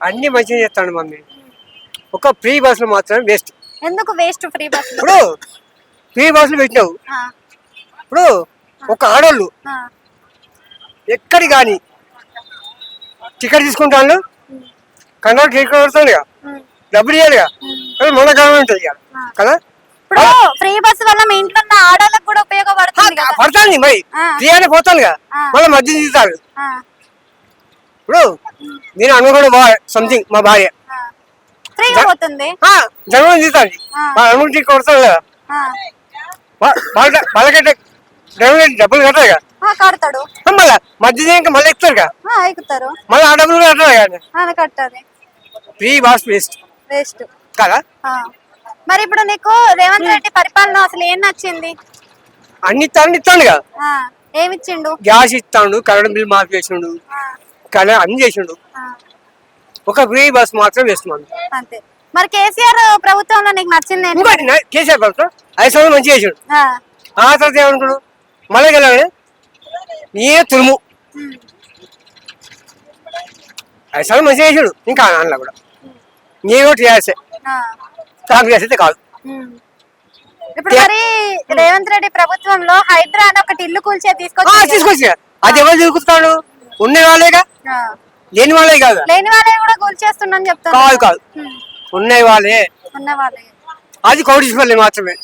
అన్ని మంచిగా చేస్తాడు మమ్మీ. ఒక ఫ్రీ బస్సులు మాత్రమే వేస్ట్. ఎందుకు వేస్ట్ ఫ్రీ బస్? ఇప్పుడు ఫ్రీ బస్సులు పెట్టినావు, ఇప్పుడు ఒక ఆడోళ్ళు ఎక్కడి కానీ టికెట్ తీసుకుంటాను, కండక్టర్ టికెట్ కొడతాడు ఇక, డబ్బులు ఇవ్వాలి ఇక, మన గవర్నమెంట్ ఇక కదా. ఇప్పుడు ఫ్రీ బస్ వల్ల మీ ఇంట్లో ఉన్న ఆడవాళ్ళకి కూడా ఉపయోగపడుతుంది కదా. పడతాను మరి ఫ్రీ అని పోతాను కదా, మళ్ళీ మధ్య తీస్తాడు. ఇప్పుడు నేను అనుకోడు సంథింగ్ మా భార్య ఫ్రీగా పోతుంది, జనం తీస్తాను, అనుకుంటే టికెట్ కొడతాడు కదా, వాళ్ళకంటే డబ్బులు కట్టారు కదా, కడతాడు మళ్ళీ మధ్య ఇంకా మళ్ళీ ఎక్కుతారు కదా, ఎక్కుతారు, మళ్ళీ ఆ డబ్బులు కట్టారు కదా. కట్టాలి. ఫ్రీ బస్ వేస్ట్ వేస్ట్ కదా. మరి ఇప్పుడు నీకు రేవంత్ రెడ్డి పరిపాలన అసలు ఏం నచ్చింది? అన్ని ఇస్తాను కదా, ఏమి ఇచ్చిండు? గ్యాస్ ఇస్తాడు, కరెంట్ బిల్ మాఫ్ చేసిండు, అన్ని చేసిండు. ఒక ఫ్రీ బస్ మాత్రం వేస్తున్నాను అంతే. మరి కేసీఆర్ ప్రభుత్వంలో నీకు నచ్చింది? కేసీఆర్ ప్రభుత్వం 5 సంవత్సరాలు మంచిగా చేసాడు. ఆ తర్వాత ఏమనుకున్నాడు, మళ్ళీ వెళ్ళాలి నీ తురుము. 5 సంవత్సరాలు మంచిగా చేసాడు, ఇంకా అందులో కూడా నీ కూడా టీఆర్ఎస్, కాంగ్రెస్ అయితే కాదు. ఇప్పుడు మరి రేవంత్ రెడ్డి ప్రభుత్వంలో హైడ్రా అని ఒకటి ఇల్లు కూల్చే తీసుకొచ్చి అది ఎవరు తిరుగుతాడు? ఉన్న వాళ్ళేగా, లేని వాళ్ళే కాదు, లేని వాళ్ళే కూడా కూల్చేస్తున్నా చెప్తాను. కాదు కాదు, ఉన్న వాళ్ళే, ఉన్న వాళ్ళే. అది కోటీశ్వర్లే మాత్రమే.